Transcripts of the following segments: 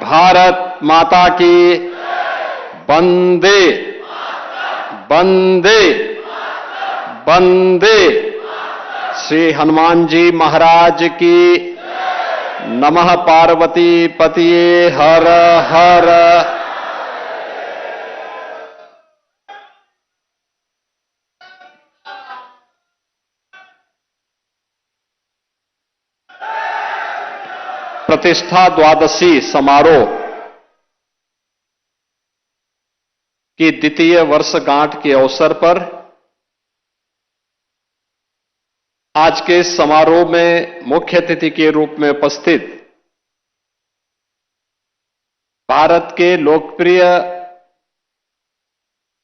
भारत माता की वंदे वंदे वंदे। श्री हनुमान जी महाराज की नमः पार्वती पतिये हर हर। प्रतिष्ठा द्वादशी समारोह की द्वितीय वर्षगांठ के अवसर पर आज के समारोह में मुख्य अतिथि के रूप में उपस्थित भारत के लोकप्रिय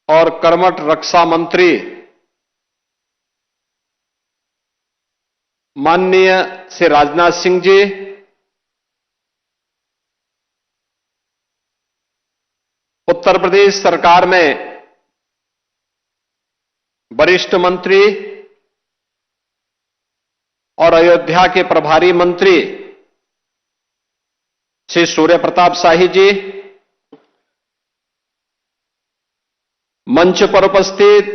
और कर्मठ रक्षा मंत्री माननीय श्री राजनाथ सिंह जी, उत्तर प्रदेश सरकार में वरिष्ठ मंत्री और अयोध्या के प्रभारी मंत्री श्री सूर्य प्रताप शाही जी, मंच पर उपस्थित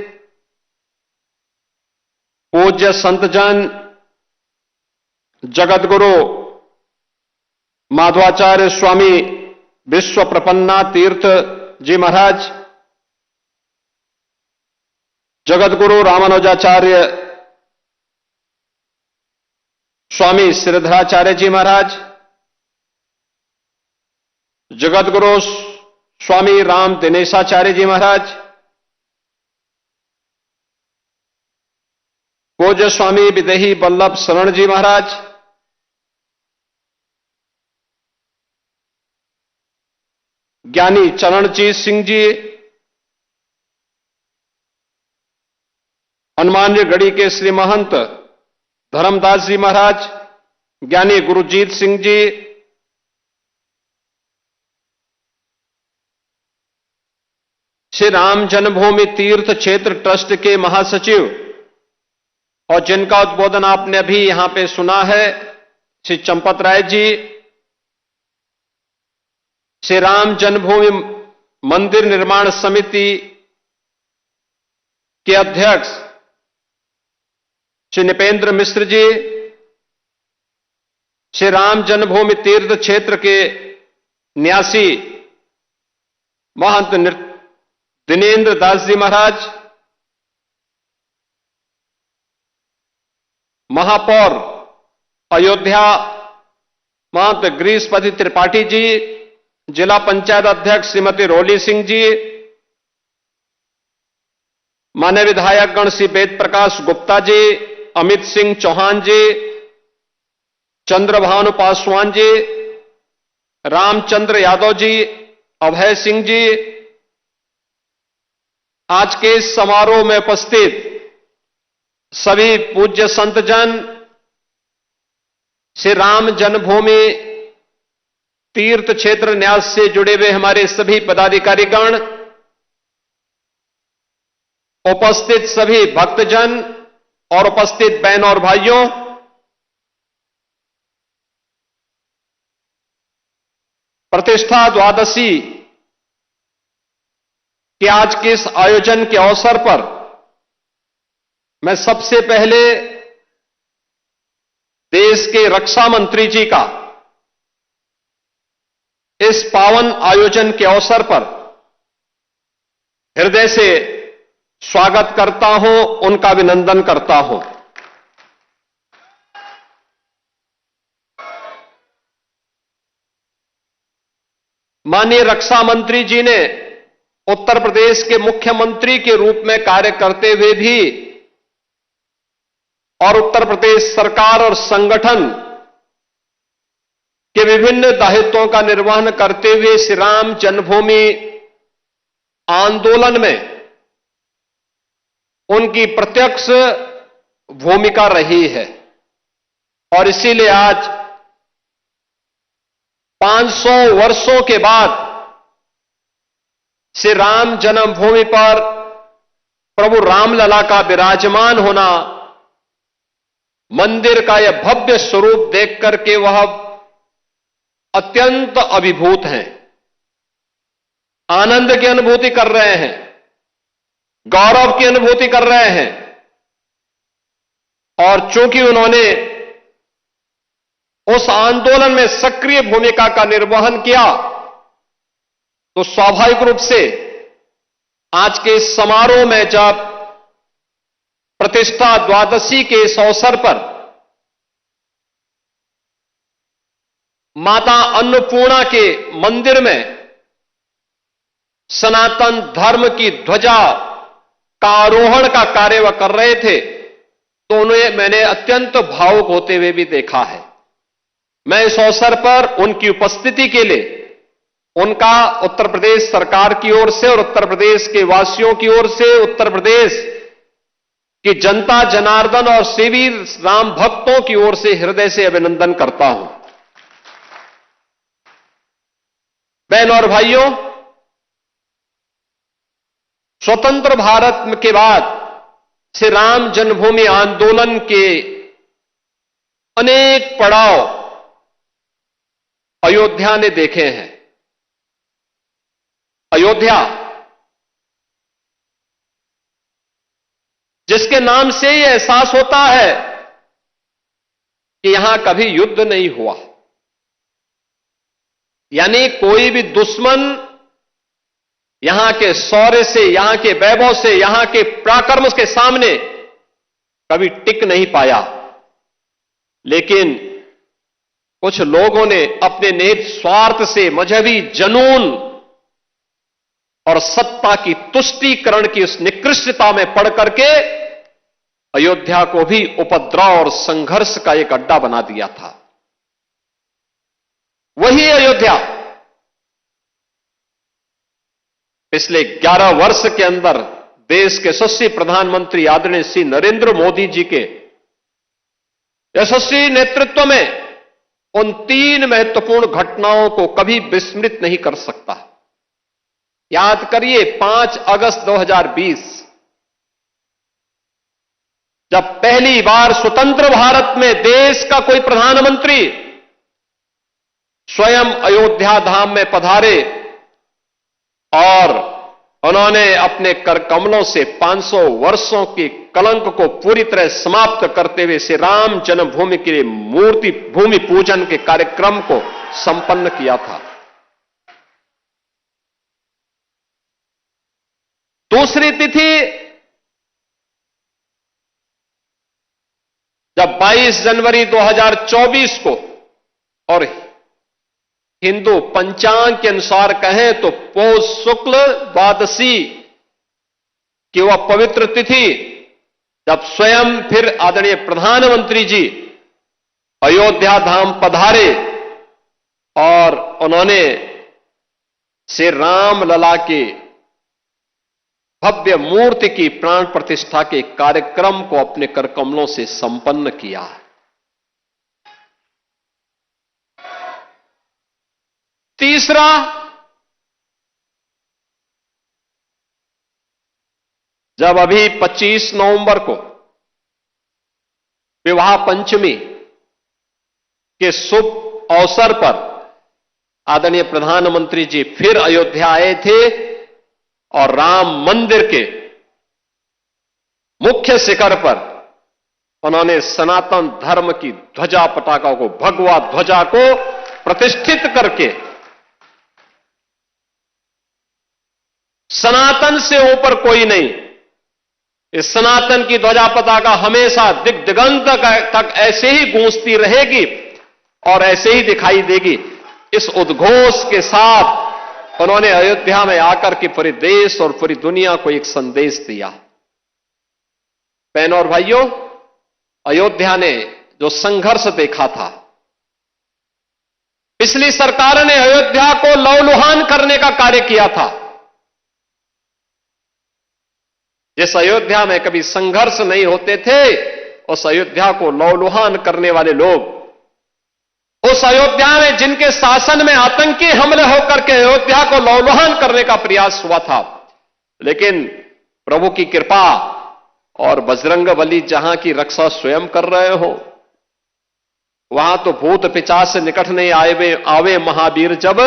पूज्य संतजन जगतगुरु माधवाचार्य स्वामी विश्व प्रपन्ना तीर्थ जी महाराज, जगतगुरु रामानुजाचार्य स्वामी श्रीधराचार्य जी महाराज, जगतगुरु स्वामी राम दिनेशाचार्य जी महाराज, पूज्य स्वामी विदेही वल्लभ शरण जी महाराज, ज्ञानी चरणजीत सिंह जी, हनुमानगढ़ी के श्री महंत धर्मदास जी महाराज, ज्ञानी गुरुजीत सिंह जी, श्री राम जन्मभूमि तीर्थ क्षेत्र ट्रस्ट के महासचिव और जिनका उद्बोधन आपने अभी यहां पे सुना है श्री चंपत राय जी, श्री राम जन्मभूमि मंदिर निर्माण समिति के अध्यक्ष श्री निपेंद्र मिश्र जी, श्री राम जन्मभूमि तीर्थ क्षेत्र के न्यासी महंत दिनेन्द्र दास जी महाराज, महापौर अयोध्या महंत गिरीशपति त्रिपाठी जी, जिला पंचायत अध्यक्ष श्रीमती रोली सिंह जी, मान्य विधायक गण श्री वेद प्रकाश गुप्ता जी, अमित सिंह चौहान जी, चंद्रभानु पासवान जी, रामचंद्र यादव जी, अभय सिंह जी, आज के इस समारोह में उपस्थित सभी पूज्य संतजन, श्री राम जन्मभूमि तीर्थ क्षेत्र न्यास से जुड़े हुए हमारे सभी पदाधिकारीगण, उपस्थित सभी भक्तजन और उपस्थित बहन और भाइयों, प्रतिष्ठा द्वादशी के आज के इस आयोजन के अवसर पर मैं सबसे पहले देश के रक्षा मंत्री जी का इस पावन आयोजन के अवसर पर हृदय से स्वागत करता हूं, उनका अभिनंदन करता हूं। माननीय रक्षा मंत्री जी ने उत्तर प्रदेश के मुख्यमंत्री के रूप में कार्य करते हुए भी और उत्तर प्रदेश सरकार और संगठन के विभिन्न दायित्वों का निर्वहन करते हुए श्री राम जन्मभूमि आंदोलन में उनकी प्रत्यक्ष भूमिका रही है और इसीलिए आज 500 वर्षों के बाद श्री राम जन्मभूमि पर प्रभु रामलला का विराजमान होना, मंदिर का यह भव्य स्वरूप देख करके वह अत्यंत अभिभूत हैं, आनंद की अनुभूति कर रहे हैं, गौरव की अनुभूति कर रहे हैं। और चूंकि उन्होंने उस आंदोलन में सक्रिय भूमिका का निर्वहन किया, तो स्वाभाविक रूप से आज के इस समारोह में जब प्रतिष्ठा द्वादशी के इस अवसर पर माता अन्नपूर्णा के मंदिर में सनातन धर्म की ध्वजा का आरोहण का कार्य वह कर रहे थे, तो उन्हें मैंने अत्यंत भावुक होते हुए भी देखा है। मैं इस अवसर पर उनकी उपस्थिति के लिए उनका उत्तर प्रदेश सरकार की ओर से और उत्तर प्रदेश के वासियों की ओर से, उत्तर प्रदेश की जनता जनार्दन और सेवी राम भक्तों की ओर से हृदय से अभिनंदन करता हूं। बहन और भाइयों, स्वतंत्र भारत के बाद श्री राम जन्मभूमि आंदोलन के अनेक पड़ाव अयोध्या ने देखे हैं। अयोध्या जिसके नाम से ही एहसास होता है कि यहां कभी युद्ध नहीं हुआ, यानी कोई भी दुश्मन यहां के शौर्य से, यहां के वैभव से, यहां के पराक्रम के सामने कभी टिक नहीं पाया। लेकिन कुछ लोगों ने अपने निहित स्वार्थ से, मजहबी जनून और सत्ता की तुष्टीकरण की उस निकृष्टता में पड़ करके अयोध्या को भी उपद्रव और संघर्ष का एक अड्डा बना दिया था। वही अयोध्या पिछले 11 वर्ष के अंदर देश के यशस्वी प्रधानमंत्री आदरणीय श्री नरेंद्र मोदी जी के यशस्वी नेतृत्व में उन 3 महत्वपूर्ण घटनाओं को कभी विस्मृत नहीं कर सकता। याद करिए, 5 अगस्त 2020 जब पहली बार स्वतंत्र भारत में देश का कोई प्रधानमंत्री स्वयं अयोध्या धाम में पधारे और उन्होंने अपने कर कमलों से 500 वर्षों के कलंक को पूरी तरह समाप्त करते हुए श्री राम जन्मभूमि के लिए मूर्ति भूमि पूजन के कार्यक्रम को संपन्न किया था। दूसरी तिथि जब 22 जनवरी 2024 को, और हिंदू पंचांग के अनुसार कहें तो पौष शुक्ल द्वादशी की वह पवित्र तिथि, जब स्वयं फिर आदरणीय प्रधानमंत्री जी अयोध्या धाम पधारे और उन्होंने श्री राम लला के भव्य मूर्ति की प्राण प्रतिष्ठा के कार्यक्रम को अपने कर कमलों से संपन्न किया। तीसरा, जब अभी 25 नवंबर को विवाह पंचमी के शुभ अवसर पर आदरणीय प्रधानमंत्री जी फिर अयोध्या आए थे और राम मंदिर के मुख्य शिखर पर उन्होंने सनातन धर्म की ध्वजा पताका को, भगवा ध्वजा को प्रतिष्ठित करके सनातन से ऊपर कोई नहीं, इस सनातन की ध्वजा पताका हमेशा दिग दिगंत तक ऐसे ही गूंजती रहेगी और ऐसे ही दिखाई देगी। इस उद्घोष के साथ उन्होंने अयोध्या में आकर के पूरे देश और पूरी दुनिया को एक संदेश दिया। बहनों और भाइयों, अयोध्या ने जो संघर्ष देखा था, पिछली सरकार ने अयोध्या को लहूलुहान करने का कार्य किया था। जिस अयोध्या में कभी संघर्ष नहीं होते थे, उस अयोध्या को लहूलुहान करने वाले लोग, उस अयोध्या में जिनके शासन में आतंकी हमले होकर के अयोध्या को लहूलुहान करने का प्रयास हुआ था, लेकिन प्रभु की कृपा और बजरंगबली जहां की रक्षा स्वयं कर रहे हो, वहां तो भूत पिशाच से निकट नहीं आवे महावीर जब।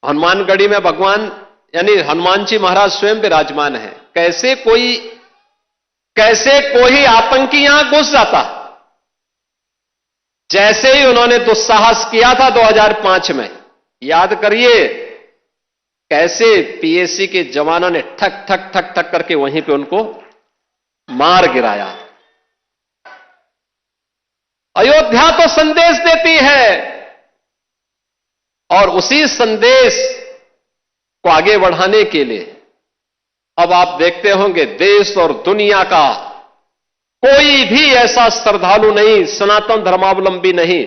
हनुमानगढ़ी में भगवान यानी हनुमान जी महाराज स्वयं विराजमान है। कैसे कोई आतंकी यहां घुस जाता। जैसे ही उन्होंने दुस्साहस किया था 2005 में, याद करिए कैसे पीएसी के जवानों ने ठक ठक ठक ठक करके वहीं पे उनको मार गिराया। अयोध्या तो संदेश देती है और उसी संदेश को आगे बढ़ाने के लिए अब आप देखते होंगे देश और दुनिया का कोई भी ऐसा श्रद्धालु नहीं, सनातन धर्मावलंबी नहीं,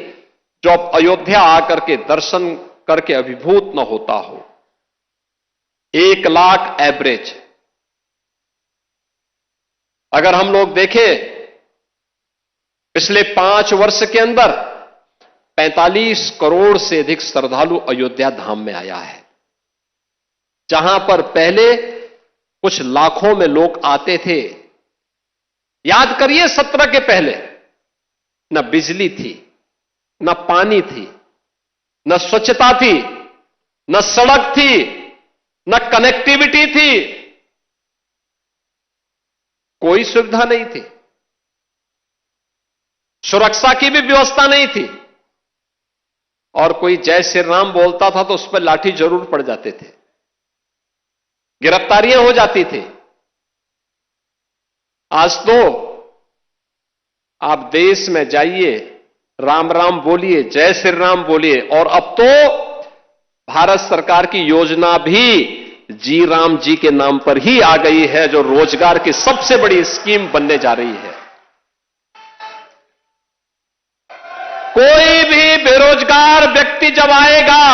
जो अब अयोध्या आकर के दर्शन करके अभिभूत न होता हो। 1 लाख एवरेज अगर हम लोग देखें पिछले 5 वर्ष के अंदर 45 करोड़ से अधिक श्रद्धालु अयोध्या धाम में आया है। जहां पर पहले कुछ लाखों में लोग आते थे। याद करिए 17 के पहले न बिजली थी, न पानी थी, न स्वच्छता थी, न सड़क थी, न कनेक्टिविटी थी, कोई सुविधा नहीं थी, सुरक्षा की भी व्यवस्था नहीं थी, और कोई जय श्री राम बोलता था तो उस पर लाठी जरूर पड़ जाते थे, गिरफ्तारियां हो जाती थी। आज तो आप देश में जाइए, राम राम बोलिए, जय श्री राम बोलिए, और अब तो भारत सरकार की योजना भी जी राम जी के नाम पर ही आ गई है, जो रोजगार की सबसे बड़ी स्कीम बनने जा रही है। कोई भी बेरोजगार व्यक्ति जब आएगा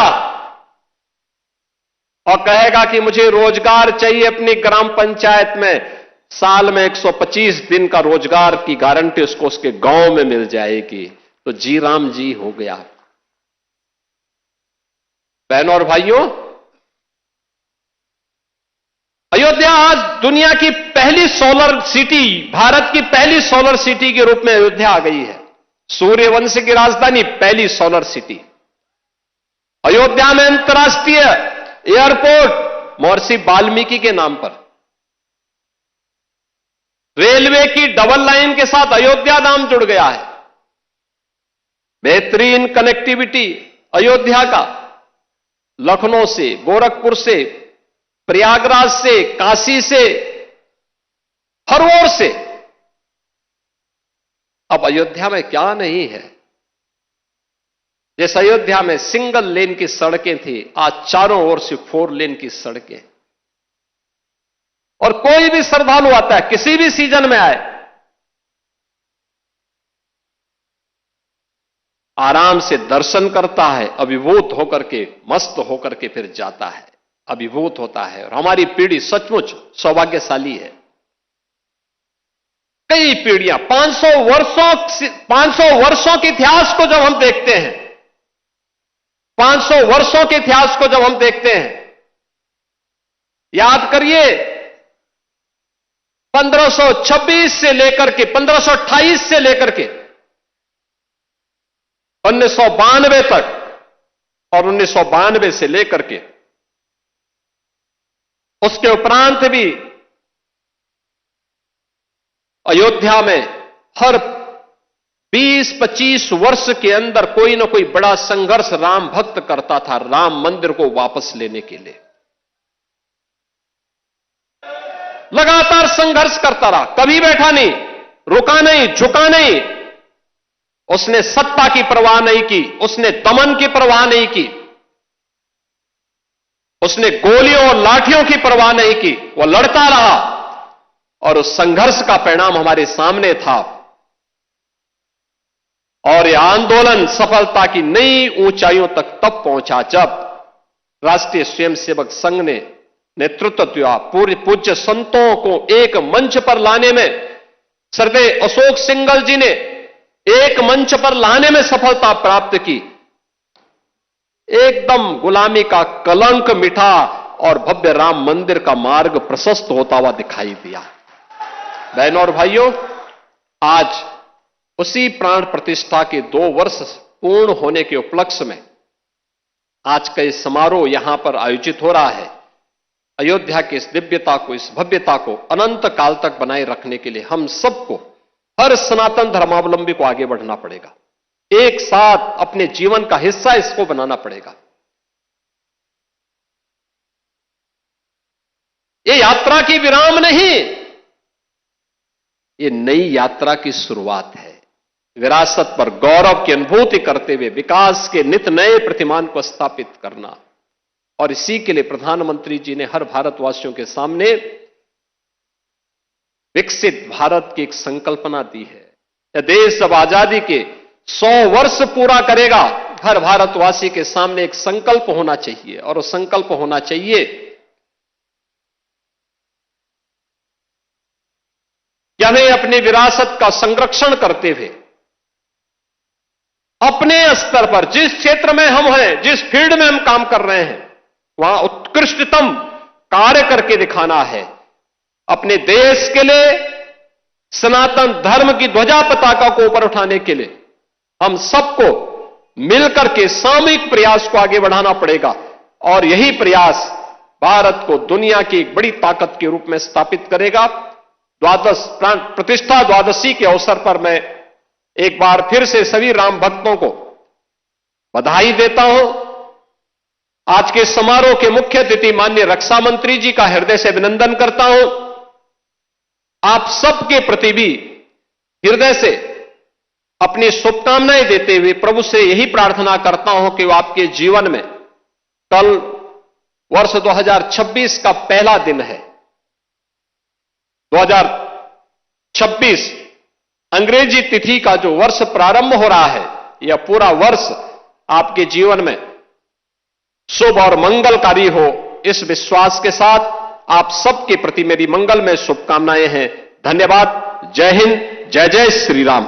और कहेगा कि मुझे रोजगार चाहिए अपनी ग्राम पंचायत में, साल में 125 दिन का रोजगार की गारंटी उसको उसके गांव में मिल जाएगी, तो जी राम जी हो गया। बहनों और भाइयों, अयोध्या आज दुनिया की पहली सोलर सिटी, भारत की पहली सोलर सिटी के रूप में अयोध्या आ गई है। सूर्यवंश की राजधानी, पहली सोलर सिटी। अयोध्या में अंतर्राष्ट्रीय एयरपोर्ट महर्षि वाल्मीकि के नाम पर। रेलवे की डबल लाइन के साथ अयोध्या नाम जुड़ गया है। बेहतरीन कनेक्टिविटी अयोध्या का, लखनऊ से, गोरखपुर से, प्रयागराज से, काशी से, हर ओर से। अब अयोध्या में क्या नहीं है। जिस अयोध्या में सिंगल लेन की सड़कें थी, आज चारों ओर से 4 लेन की सड़कें। और कोई भी श्रद्धालु आता है, किसी भी सीजन में आए, आराम से दर्शन करता है, अभिभूत होकर के, मस्त होकर के फिर जाता है, अभिभूत होता है। और हमारी पीढ़ी सचमुच सौभाग्यशाली है। कई पीढ़ियां, 500 वर्षों के इतिहास को जब हम देखते हैं, 500 वर्षों के इतिहास को जब हम देखते हैं, याद करिए 1526 से लेकर के 1528 से लेकर के 1992 तक, और 1992 से लेकर के उसके उपरांत भी अयोध्या में हर 20-25 वर्ष के अंदर कोई ना कोई बड़ा संघर्ष राम भक्त करता था राम मंदिर को वापस लेने के लिए। लगातार संघर्ष करता रहा, कभी बैठा नहीं, रुका नहीं, झुका नहीं। उसने सत्ता की परवाह नहीं की, उसने दमन की परवाह नहीं की, उसने गोलियों और लाठियों की परवाह नहीं की। वह लड़ता रहा और उस संघर्ष का परिणाम हमारे सामने था। और यह आंदोलन सफलता की नई ऊंचाइयों तक तब पहुंचा जब राष्ट्रीय स्वयंसेवक संघ ने नेतृत्व दिया। पूज्य संतों को एक मंच पर लाने में, सर्वे अशोक सिंघल जी ने एक मंच पर लाने में सफलता प्राप्त की। एकदम गुलामी का कलंक मिटा और भव्य राम मंदिर का मार्ग प्रशस्त होता हुआ दिखाई दिया। बहनों और भाइयों, आज उसी प्राण प्रतिष्ठा के 2 वर्ष पूर्ण होने के उपलक्ष्य में आज का इस समारोह यहां पर आयोजित हो रहा है। अयोध्या की इस दिव्यता को, इस भव्यता को अनंत काल तक बनाए रखने के लिए हम सबको, हर सनातन धर्मावलंबी को आगे बढ़ना पड़ेगा। एक साथ अपने जीवन का हिस्सा इसको बनाना पड़ेगा। ये यात्रा की विराम नहीं, ये नई यात्रा की शुरुआत है। विरासत पर गौरव की अनुभूति करते हुए विकास के नित नए प्रतिमान को स्थापित करना, और इसी के लिए प्रधानमंत्री जी ने हर भारतवासियों के सामने विकसित भारत की एक संकल्पना दी है। यह देश जब आजादी के 100 वर्ष पूरा करेगा, हर भारतवासी के सामने एक संकल्प होना चाहिए, और वो संकल्प होना चाहिए कि हमें अपनी विरासत का संरक्षण करते हुए अपने स्तर पर, जिस क्षेत्र में हम हैं, जिस फील्ड में हम काम कर रहे हैं, वहां उत्कृष्टतम कार्य करके दिखाना है। अपने देश के लिए, सनातन धर्म की ध्वजा पताका को ऊपर उठाने के लिए हम सबको मिलकर के सामूहिक प्रयास को आगे बढ़ाना पड़ेगा, और यही प्रयास भारत को दुनिया की एक बड़ी ताकत के रूप में स्थापित करेगा। प्राण प्रतिष्ठा द्वादशी के अवसर पर मैं एक बार फिर से सभी राम भक्तों को बधाई देता हूं। आज के समारोह के मुख्य अतिथि माननीय रक्षा मंत्री जी का हृदय से अभिनंदन करता हूं। आप सबके प्रति भी हृदय से अपनी शुभकामनाएं देते हुए प्रभु से यही प्रार्थना करता हूं कि वो आपके जीवन में, कल वर्ष 2026 का पहला दिन है। 2026 अंग्रेजी तिथि का जो वर्ष प्रारंभ हो रहा है, यह पूरा वर्ष आपके जीवन में शुभ और मंगलकारी हो, इस विश्वास के साथ आप सबके प्रति मेरी मंगलमय शुभकामनाएं हैं। धन्यवाद। जय हिंद, जय जय श्री राम।